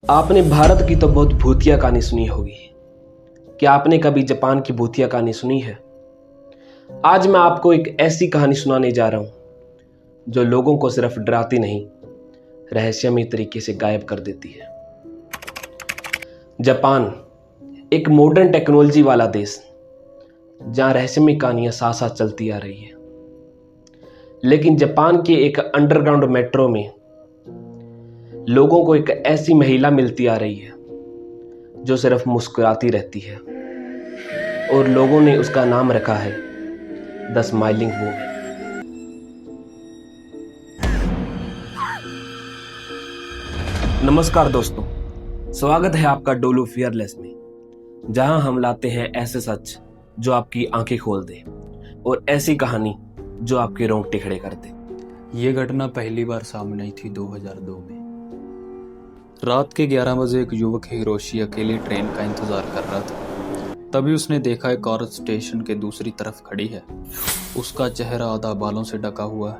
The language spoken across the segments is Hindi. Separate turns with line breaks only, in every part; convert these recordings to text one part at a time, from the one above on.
आपने भारत की तो बहुत भूतिया कहानी सुनी होगी। क्या आपने कभी जापान की भूतिया कहानी सुनी है? आज मैं आपको एक ऐसी कहानी सुनाने जा रहा हूं जो लोगों को सिर्फ डराती नहीं, रहस्यमय तरीके से गायब कर देती है। जापान एक मॉडर्न टेक्नोलॉजी वाला देश, जहां रहस्यमय कहानियां साथ साथ चलती आ रही है। लेकिन जापान के एक अंडरग्राउंड मेट्रो में लोगों को एक ऐसी महिला मिलती आ रही है जो सिर्फ मुस्कुराती रहती है, और लोगों ने उसका नाम रखा है द स्माइलिंग वुमन। नमस्कार दोस्तों, स्वागत है आपका डोलू फियरलेस में, जहां हम लाते हैं ऐसे सच जो आपकी आंखें खोल दे और ऐसी कहानी जो आपके रोंगटे खड़े कर दे।
ये घटना पहली बार सामने आई थी 2002 में। रात के 11 बजे एक युवक हिरोशी अकेले ट्रेन का इंतजार कर रहा था। तभी उसने देखा एक औरत स्टेशन के दूसरी तरफ खड़ी है। उसका चेहरा आधा बालों से ढका हुआ है,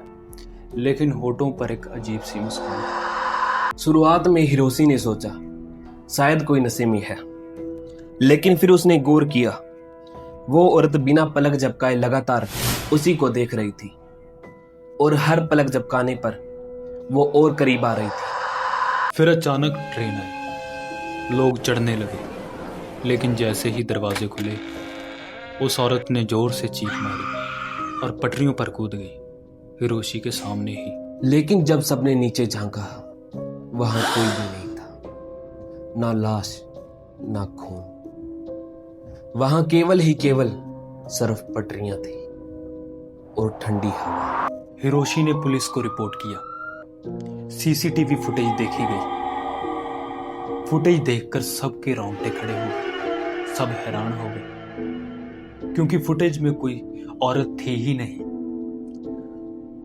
लेकिन होठों पर एक अजीब सी मुस्कान।
शुरुआत में हिरोशी ने सोचा शायद कोई नशे है, लेकिन फिर उसने गौर किया वो औरत बिना पलक झपकाए लगातार उसी को देख रही थी, और हर पलक झपकाने पर वो और करीब आ रही थी।
फिर अचानक ट्रेन आई, लोग चढ़ने लगे, लेकिन जैसे ही दरवाजे खुले उस औरत ने जोर से चीख मारी और पटरियों पर कूद गई, हिरोशी के सामने ही।
लेकिन जब सबने नीचे झांका, वहां कोई भी नहीं था, ना लाश ना खून। वहां केवल सिर्फ पटरियां थी और ठंडी हवा।
हिरोशी ने पुलिस को रिपोर्ट किया। सीसीटीवी फुटेज देखी गई। फुटेज देखकर सबके रोंगटे खड़े हो गए। सब हैरान हो गए, क्योंकि फुटेज में कोई औरत थी ही नहीं।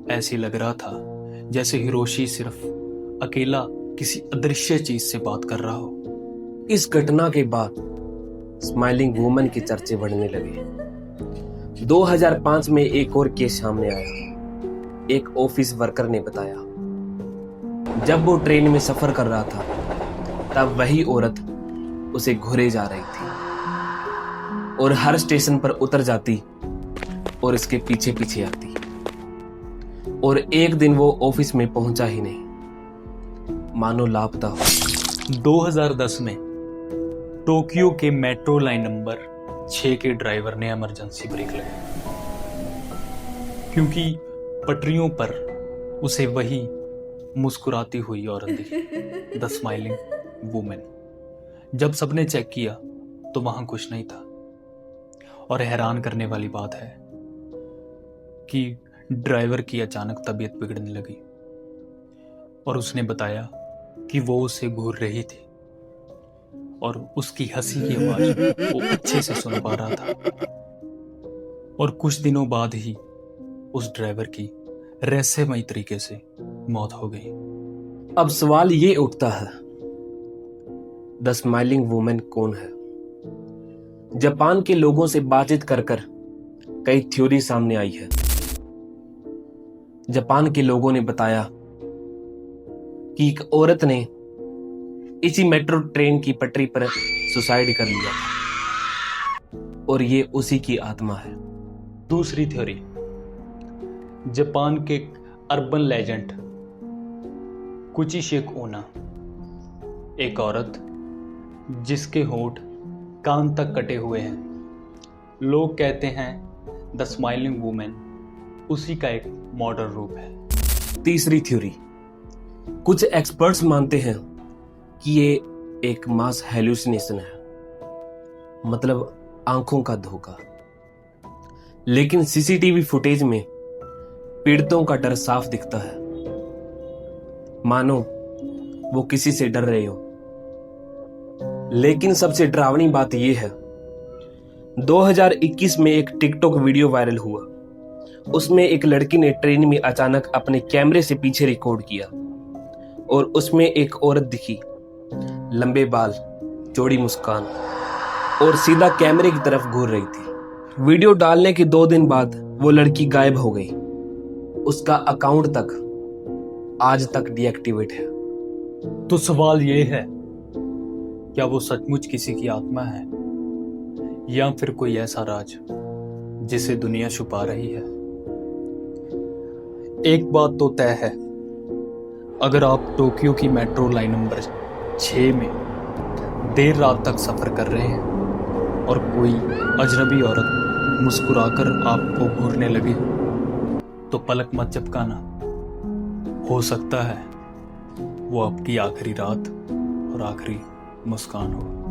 ऐसे लग रहा था जैसे हिरोशी सिर्फ अकेला किसी अदृश्य चीज से बात कर रहा हो।
इस घटना के बाद स्माइलिंग वुमन के चर्चे बढ़ने लगे। 2005 में एक और केस सामने आया। एक ऑफिस वर्कर ने बताया जब वो ट्रेन में सफर कर रहा था, तब वही औरत उसे घूरे जा रही थी और हर स्टेशन पर उतर जाती और इसके पीछे पीछे आती। और एक दिन वो ऑफिस में पहुंचा ही नहीं, मानो लापता हो।
2010 में टोक्यो के मेट्रो लाइन नंबर 6 के ड्राइवर ने इमरजेंसी ब्रेक लगाई, क्योंकि पटरियों पर उसे वही मुस्कुराती हुई औरत दिखी, द स्माइलिंग वुमन। जब सबने चेक किया तो वहां कुछ नहीं था। और हैरान करने वाली बात है कि ड्राइवर की अचानक तबीयत बिगड़ने लगी और उसने बताया कि वो उसे घूर रही थी और उसकी हंसी की आवाज वो अच्छे से सुन पा रहा था। और कुछ दिनों बाद ही उस ड्राइवर की रहस्यमयी तरीके से मौत हो गई।
अब सवाल ये उठता है, द स्माइलिंग वुमन कौन है? जापान के लोगों से बातचीत कर कई थ्योरी सामने आई है। जापान के लोगों ने बताया कि एक औरत ने इसी मेट्रो ट्रेन की पटरी पर सुसाइड कर लिया था और ये उसी की आत्मा है।
दूसरी थ्योरी, जापान के अर्बन लेजेंड कुचिशेक ओना, एक औरत जिसके होंठ कान तक कटे हुए हैं। लोग कहते हैं द स्माइलिंग वुमन उसी का एक मॉडर्न रूप है।
तीसरी थ्योरी, कुछ एक्सपर्ट्स मानते हैं कि ये एक मास हेलुसिनेशन है, मतलब आंखों का धोखा। लेकिन सीसीटीवी फुटेज में पीड़ितों का डर साफ दिखता है, मानो वो किसी से डर रहे हो। लेकिन सबसे डरावनी बात यह है, 2021 में एक टिकटॉक वीडियो वायरल हुआ। उसमें एक लड़की ने ट्रेन में अचानक अपने कैमरे से पीछे रिकॉर्ड किया और उसमें एक औरत दिखी, लंबे बाल, चौड़ी मुस्कान और सीधा कैमरे की तरफ घूर रही थी। वीडियो डालने के 2 दिन बाद वो लड़की गायब हो गई। उसका अकाउंट तक आज तक डीएक्टिवेट है।
तो सवाल ये है क्या वो सचमुच किसी की आत्मा है या फिर कोई ऐसा राज जिसे दुनिया छुपा रही है? एक बात तो तय है, अगर आप टोक्यो की मेट्रो लाइन नंबर 6 में देर रात तक सफर कर रहे हैं और कोई अजनबी औरत मुस्कुराकर आपको घूरने लगे तो पलक मत झपकाना। हो सकता है वो आपकी आखिरी रात और आखिरी मुस्कान हो।